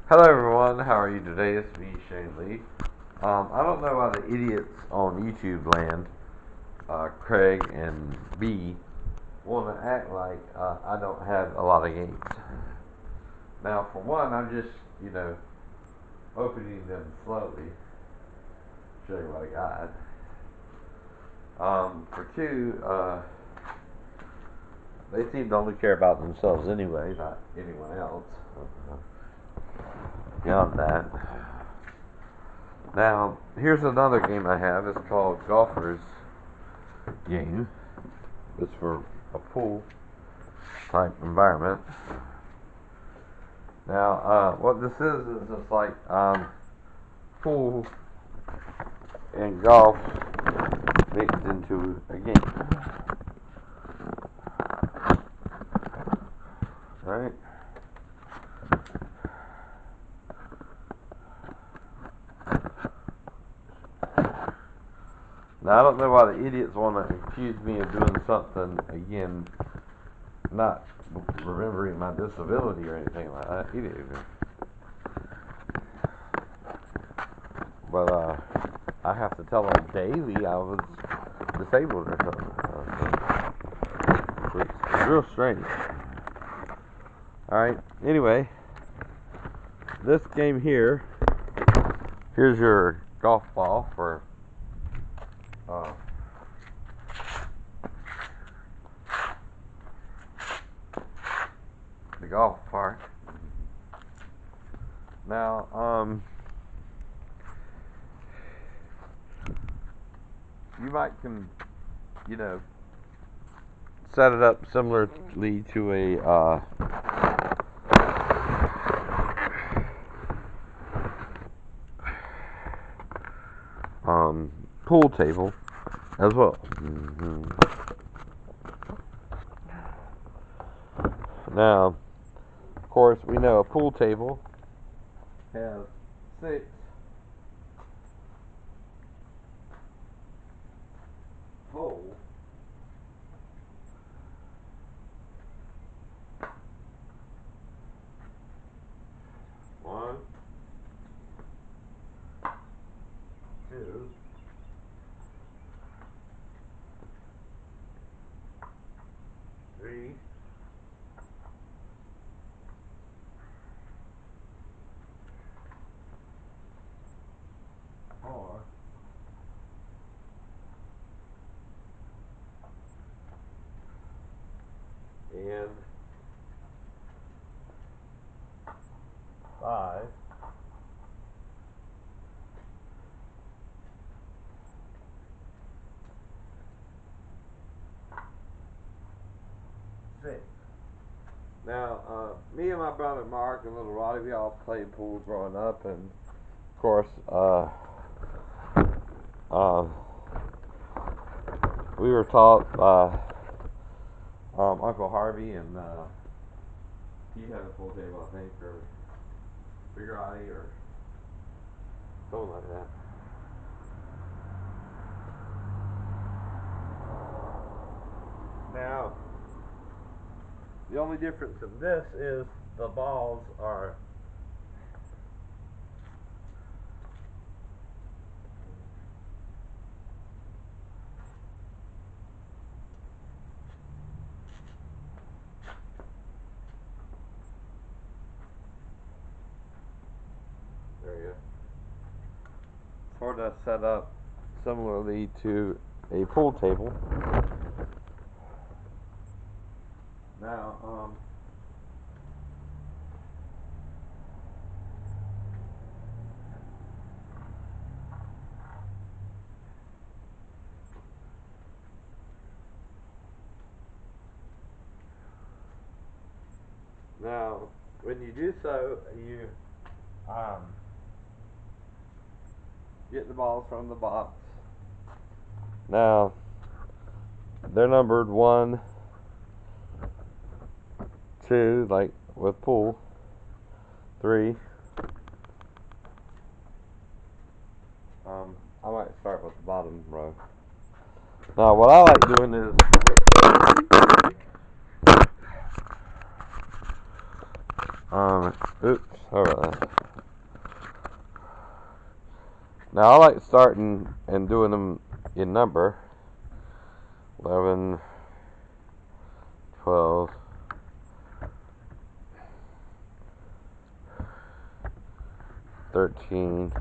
Hello everyone, how are you today? It's me, Shane Lee. I don't know why the idiots on YouTube land, Craig and B, want to act like I don't have a lot of games. Now, for one, I'm just, opening them slowly, show you what I got. For two, they seem to only care about themselves anyway, not anyone else. Beyond that. Now, here's another game I have. It's called Golfer's Game. It's for a pool type environment. Now, what this is just like pool and golf mixed into a game. Right? Now, I don't know why the idiots want to accuse me of doing something, again, not remembering my disability or anything like that either. But, I have to tell them daily I was disabled or something. It's real strange. Alright, anyway, this game here, here's your golf ball for the golf part. Now, you might set it up similarly to a pool table as well. Now, of course, we know a pool table has 6 holes. One, two, three, four, and 5, 6. Now, me and my brother Mark and little Roddy, we all played pool growing up, and of course, we were taught by Uncle Harvey, and he had a pool table, I think, or Big Roddy, or something like that. Now, the only difference in this is the balls are there you go. Sort of set up similarly to a pool table. Now, when you do so, you get the balls from the box. Now, they're numbered 1, 2, like with pool, 3. I might start with the bottom row. Now, what I like doing is oops, Alright. Now I like starting and doing them in number. 11, 12, 13,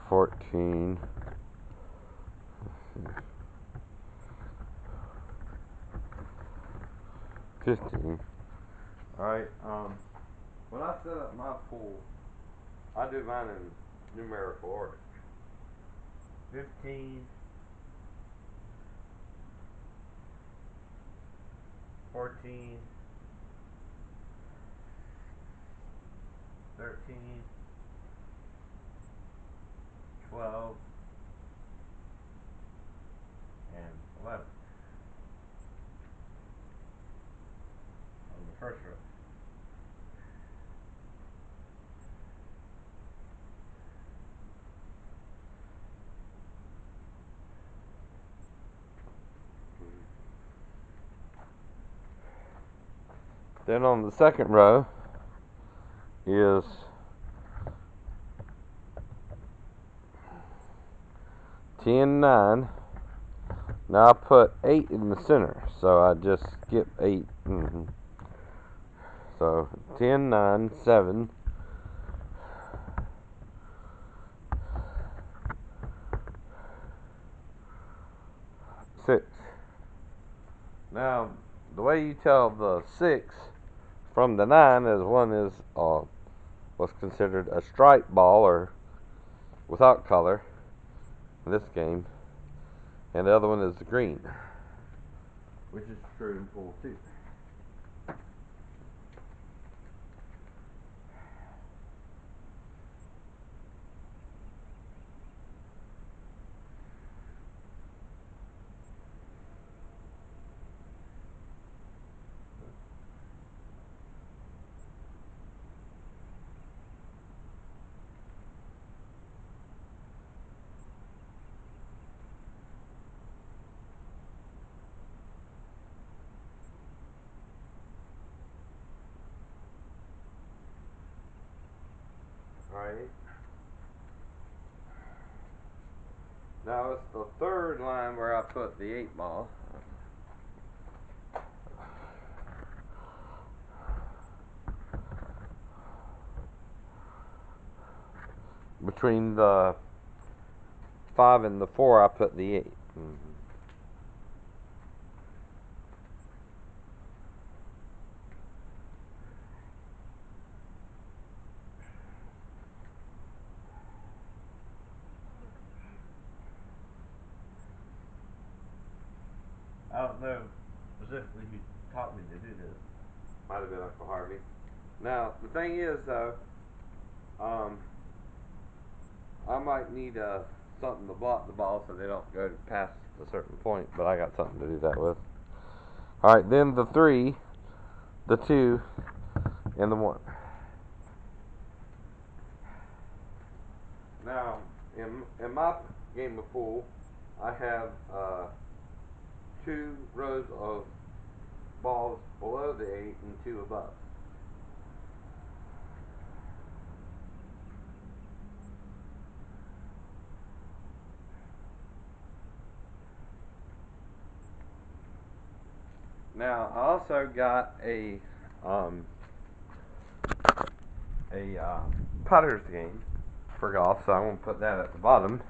14, 15. Alright, when I set up my pool, I do mine in numerical order. 15, 14, 13, 12, and 11 on the first row. Then on the second row is 10, 9. Now I put 8 in the center, so I just skip 8. So 10, 9, 7, 6. Now, the way you tell the 6 from the 9 is one is what's considered a striped ball or without color in this game, and the other one is the green, which is true in pool too. Alright. Now it's the third line where I put the 8 ball. Between the 5 and the 4 I put the 8. I don't know specifically who taught me to do this. Might have been Uncle Harvey. Now, the thing is, though, I might need something to block the ball so they don't go past a certain point, but I got something to do that with. Alright, then the 3, the 2, and the 1. Now, in my game of pool, I have 2 rows of balls below the 8 and 2 above. Now, I also got a putter's game for golf, so I'm going to put that at the bottom.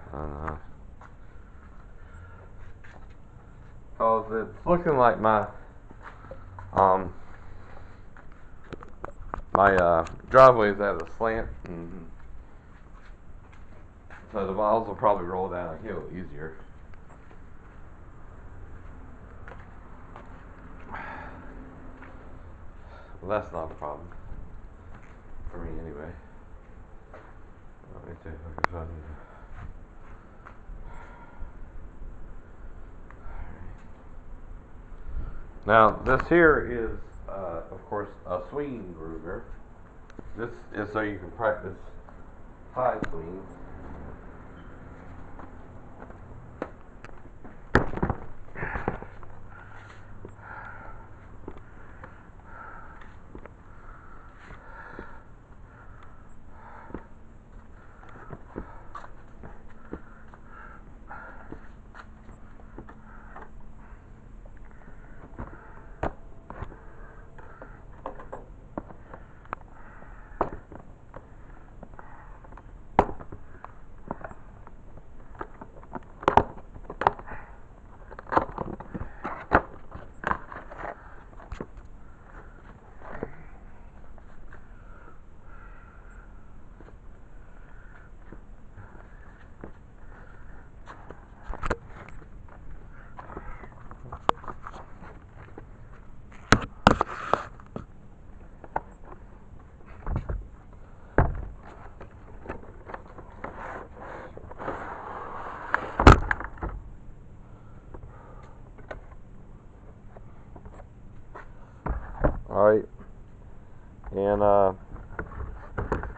Because it's looking like my driveway is at a slant, so the balls will probably roll down a hill easier. Well, that's not a problem for me anyway. Let me see if I can find it. Now, this here is, of course, a swinging groover. This is so you can practice high swings.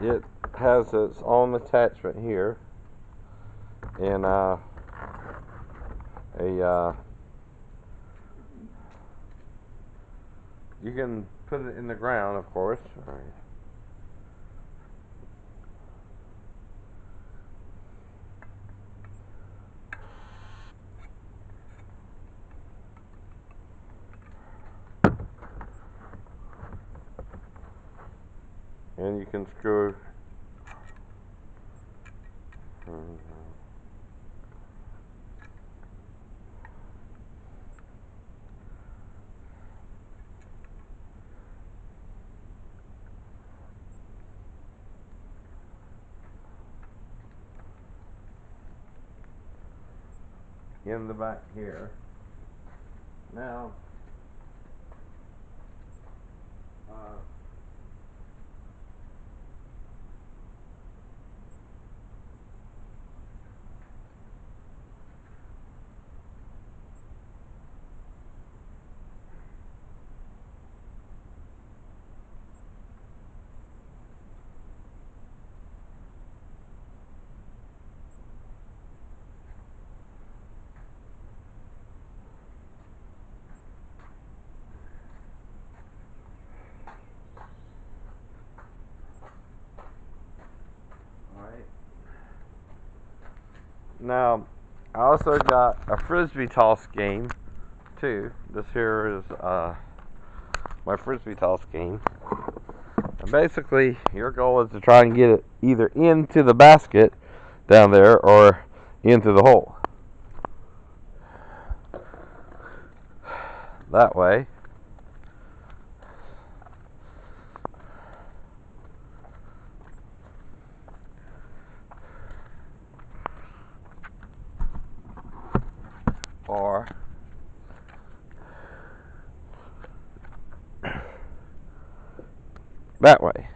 it has its own attachment here, and you can put it in the ground, of course. All right. And you can screw in the back here. Now, uh, alright. Now, I also got a frisbee toss game too. This here is my frisbee toss game. And basically, your goal is to try and get it either into the basket down there or into the hole. That way. Or that way.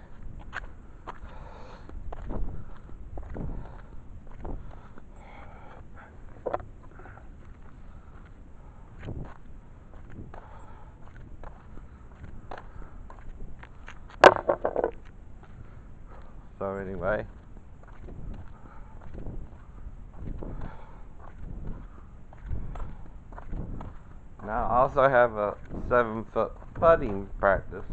So anyway, now I also have a 7-foot putting practice.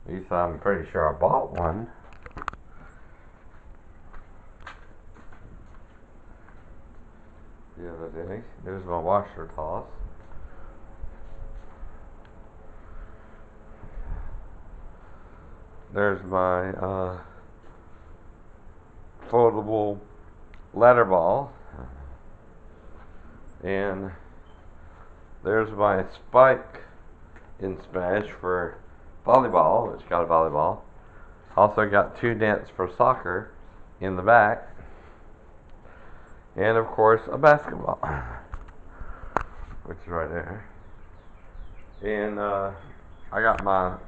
At least I'm pretty sure I bought one. The other day. There's my washer toss. There's my foldable ladder ball. And there's my spike in Smash for volleyball, which got a volleyball. Also got 2 nets for soccer in the back. And of course a basketball, which is right there. And I got my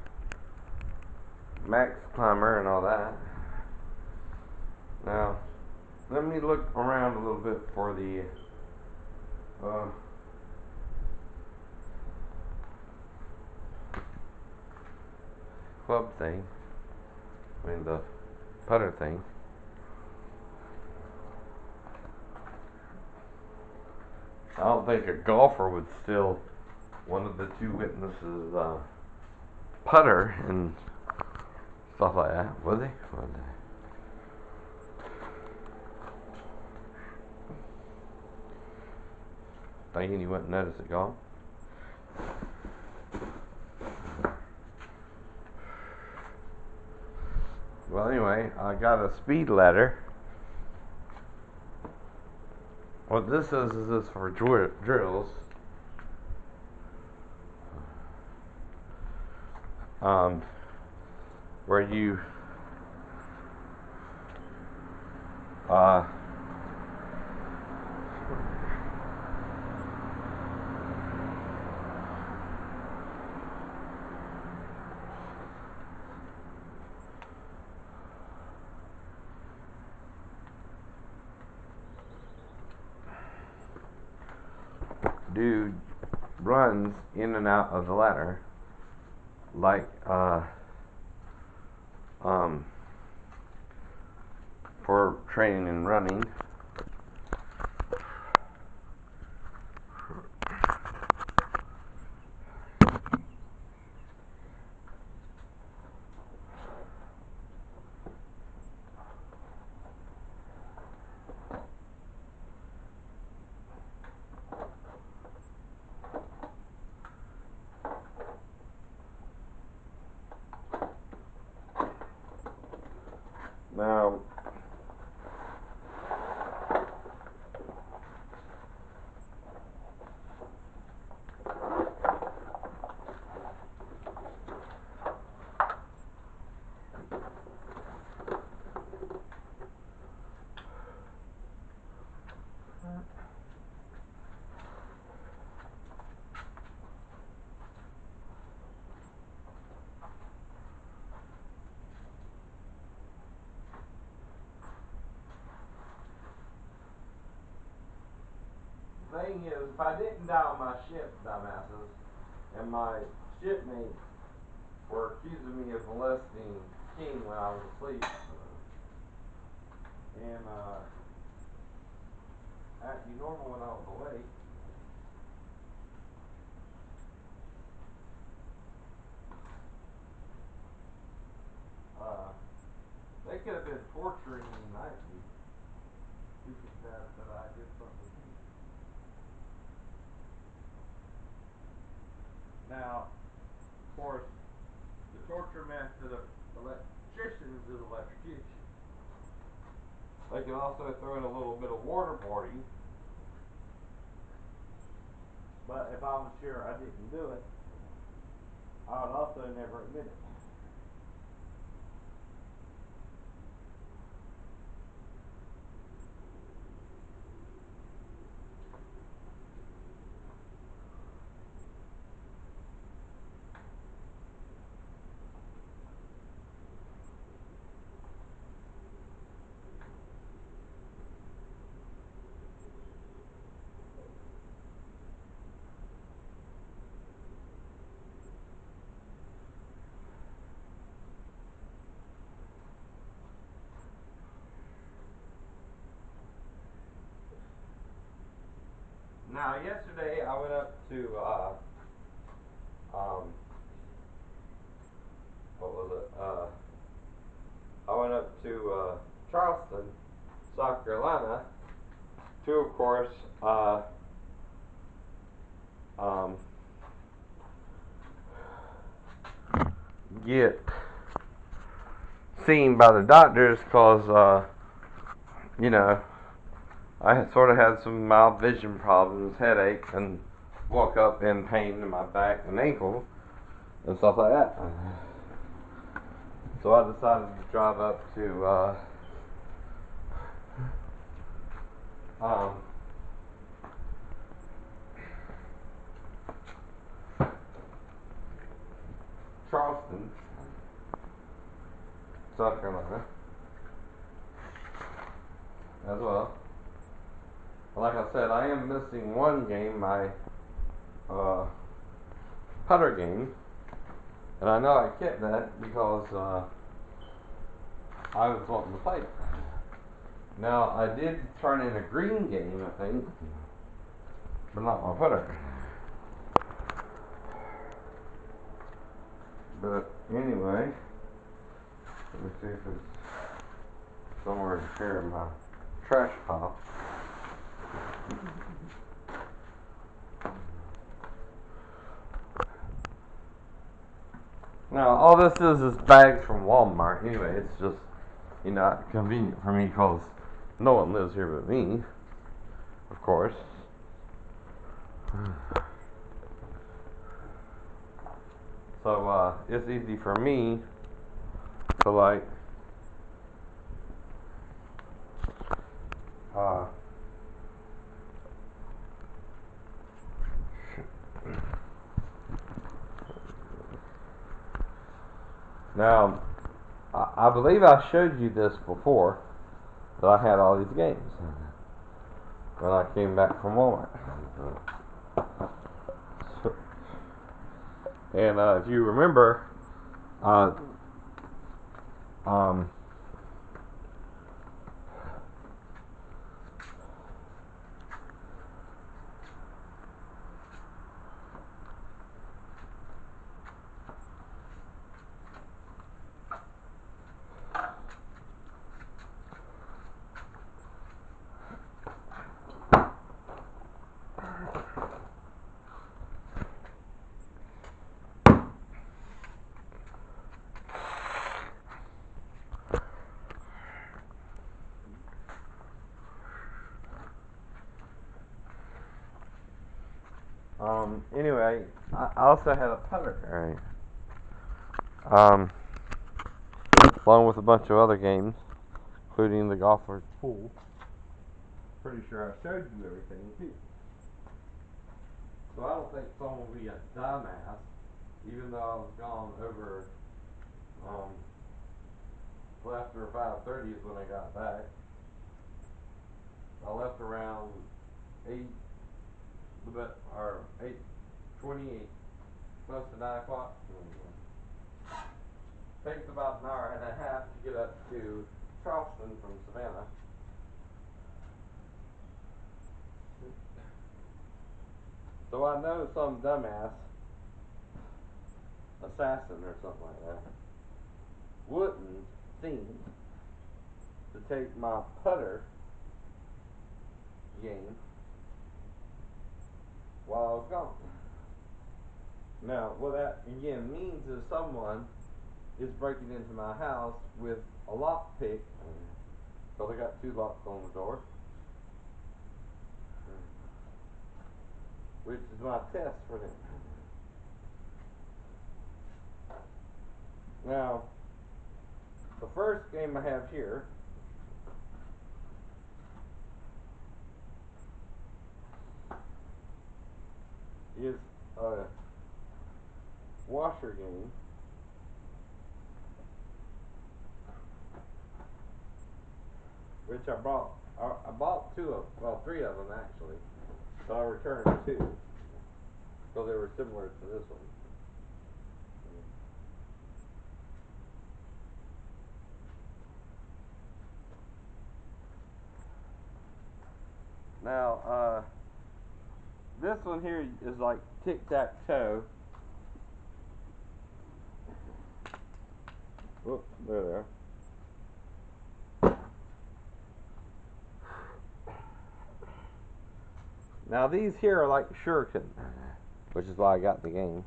Max Climber and all that. Now, let me look around a little bit for the club thing. I mean the putter thing. I don't think a golfer would steal one of the 2 witnesses' putter and stuff like that, would they? Thinking you wouldn't notice it gone? Well, anyway, I got a speed ladder. What this is this for drills. Where you do runs in and out of the ladder, like for training and running. Now, the thing is, if I didn't dial my ship, dumbasses, and my shipmates were accusing me of molesting King when I was asleep, and acting normal when I was awake. They could have been torturing me nightly, thinking that I did something to you. Now, of course, the torture method of electricians is electrocution. They can also throw in a little bit of waterboarding, but if I was sure I didn't do it, I would also never admit it. Now, yesterday I went up to, what was it? I went up to, Charleston, South Carolina, to, of course, get seen by the doctors, cause, you know, I had sort of had some mild vision problems, headache, and woke up in pain in my back and ankle and stuff like that. So I decided to drive up to Charleston, South Carolina, as well. Like I said, I am missing one game, my putter game, and I know I kept that because I was wanting to play it. Now, I did turn in a green game, I think, but not my putter. But anyway, let me see if it's somewhere here in my trash pile. Now, all this is bags from Walmart. Anyway, it's just Not convenient for me because no one lives here but me, of course. So it's easy for me to like uh, now I believe I showed you this before that I had all these games when I came back from Walmart. And if you remember, uh, um, anyway, I also had a putter, along with a bunch of other games, including the golfer's pool. Pretty sure I showed you everything too. So I don't think someone will be a dumbass, even though I was gone over, after 5:30 is when I got back. I left around 8, or 8:28, close to 9 o'clock. Takes about an hour and a half to get up to Charleston from Savannah. So I know some dumbass, assassin or something like that, wouldn't think to take my putter game while I was gone. Now, what that again means is someone is breaking into my house with a lock pick, so they got 2 locks on the door, which is my test for them. Now, the first game I have here is a washer game. Which I bought. I bought 3 of them actually. So I returned 2. So they were similar to this one. Now, this one here is like tic-tac-toe. Whoop, there they are. Now these here are like shuriken, which is why I got the game.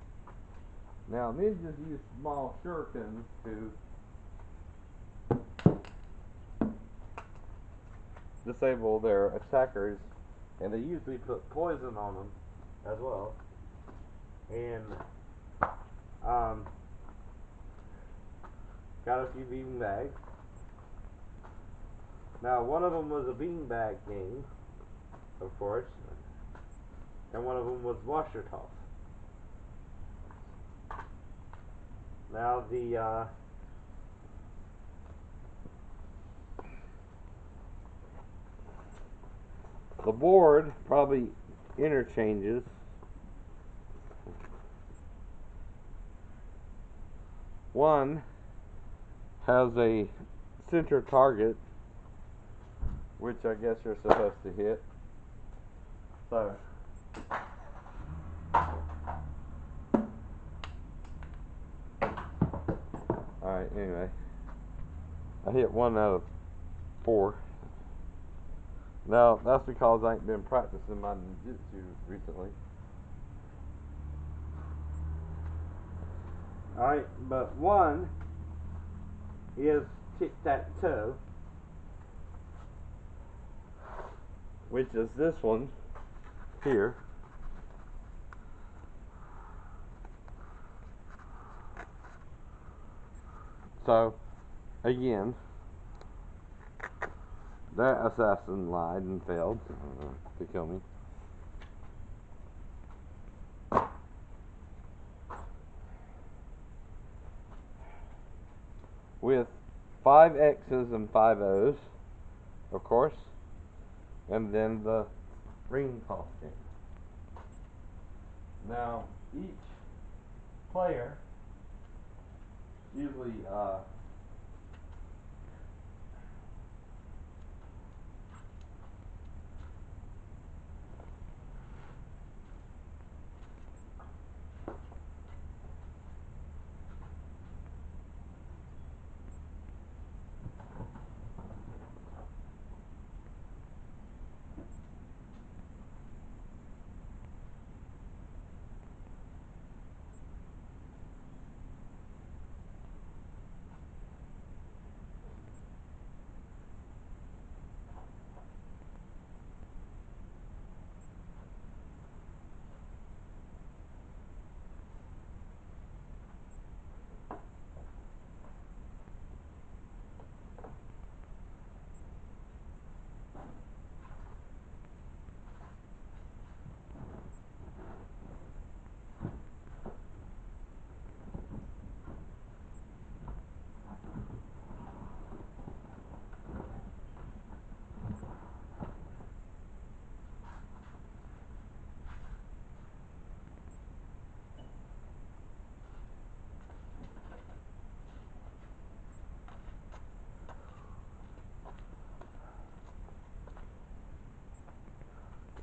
Now ninjas use small shurikens to disable their attackers, and they usually put poison on them as well. And got a few bean bags. Now one of them was a bean bag game, of course, and one of them was washer toss. Now the board probably interchanges. One has a center target, which I guess you're supposed to hit. So alright, anyway. I hit 1 out of 4. Now, that's because I ain't been practicing my jiu-jitsu recently. Alright, but 1 is tic-tac-toe, which is this one here. So, again, that assassin lied and failed to kill me. With 5 X's and 5 O's, of course, and then the ring toss game. Now, each player usually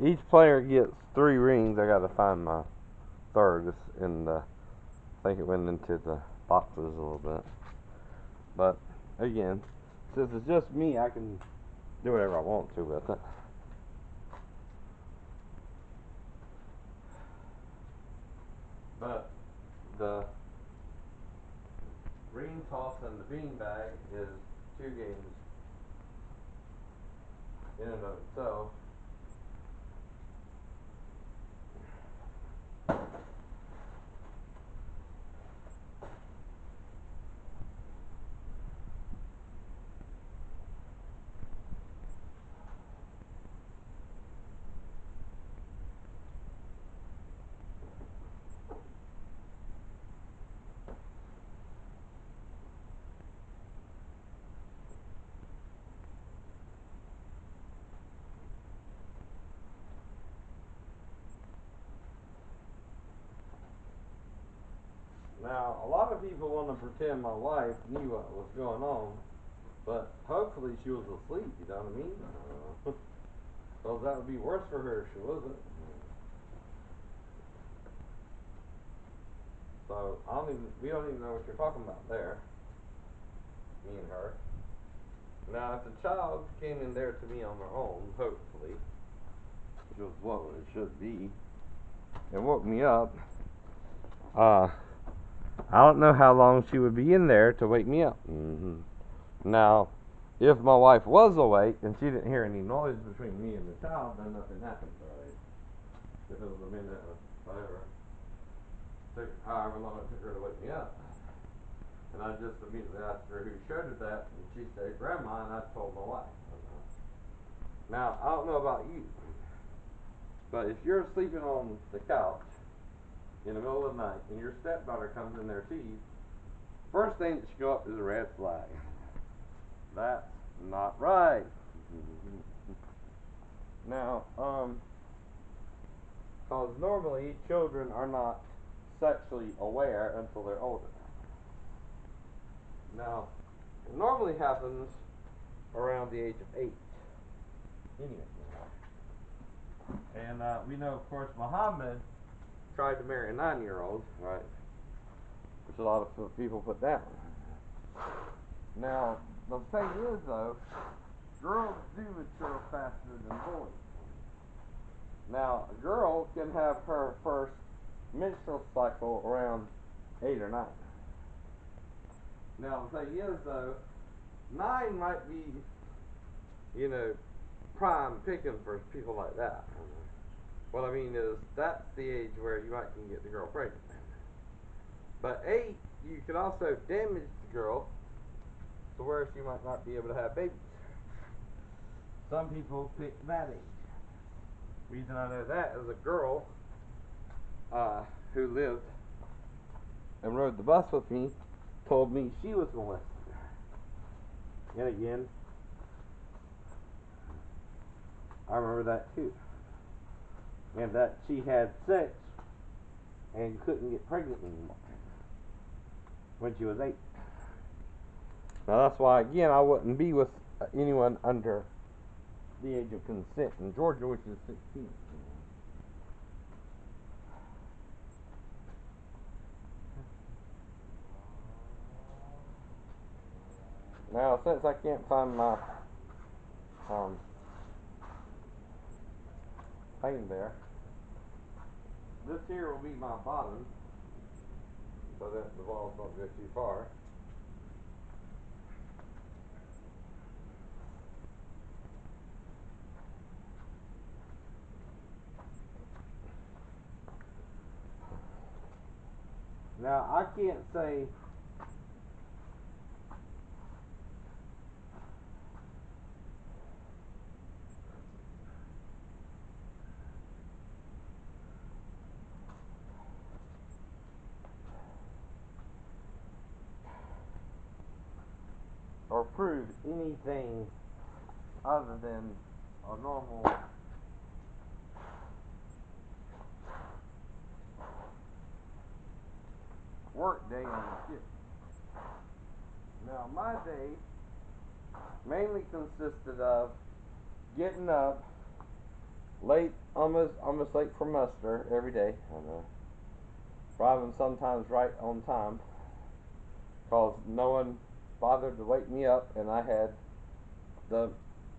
each player gets 3 rings. I gotta find my third. It's in the, I think it went into the boxes a little bit. But again, since it's just me, I can do whatever I want to with it. But the ring toss and the bean bag is 2 games in and of itself. Now, a lot of people want to pretend my wife knew what was going on, but hopefully she was asleep, you know what I mean? Because that would be worse for her if she wasn't. So, we don't even know what you're talking about there, me and her. Now, if the child came in there to me on their own, hopefully, which was what it should be, and woke me up, I don't know how long she would be in there to wake me up. Now, if my wife was awake and she didn't hear any noise between me and the child, then nothing happened, right? If it was a minute or whatever, however long it took her to wake me up. And I just immediately asked her who showed her that, and she said, Grandma, and I told my wife. Now, I don't know about you, but if you're sleeping on the couch in the middle of the night and your stepdaughter comes in there to you, first thing that should go up is a red flag. That's not right. Now, because normally children are not sexually aware until they're older. Now, it normally happens around the age of 8. Anyway. And we know, of course, Muhammad tried to marry a 9-year-old, right? Which a lot of people put down. Now, the thing is, though, girls do mature faster than boys. Now, a girl can have her first menstrual cycle around 8 or 9. Now, the thing is, though, 9 might be, you know, prime picking for people like that. What I mean is, that's the age where you might can get the girl pregnant. But 8, you can also damage the girl to where she might not be able to have babies. Some people pick that age. Reason I know that is a girl who lived and rode the bus with me told me she was molested. And again, I remember that too. And that she had sex and couldn't get pregnant anymore when she was 8. Now that's why, again, I wouldn't be with anyone under the age of consent in Georgia, which is 16. Now, since I can't find my thing there, this here will be my bottom, so that the balls don't go too far. Now, I can't say or prove anything other than a normal work day on the ship. Now, my day mainly consisted of getting up late, almost late for muster every day, and arriving sometimes right on time, cause no one bothered to wake me up, and I had the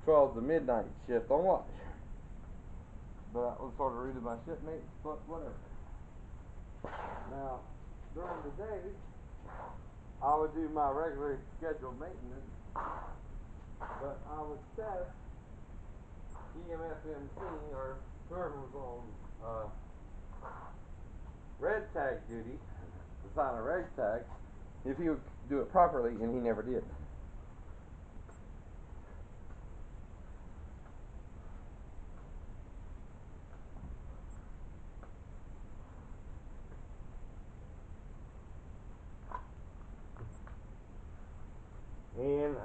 12 to midnight shift on watch. But that was sort of rude of my shipmates, but whatever. Now, during the day, I would do my regular scheduled maintenance, but I would test EMFMC or whoever was on red tag duty to sign a red tag if he would do it properly, and he never did. And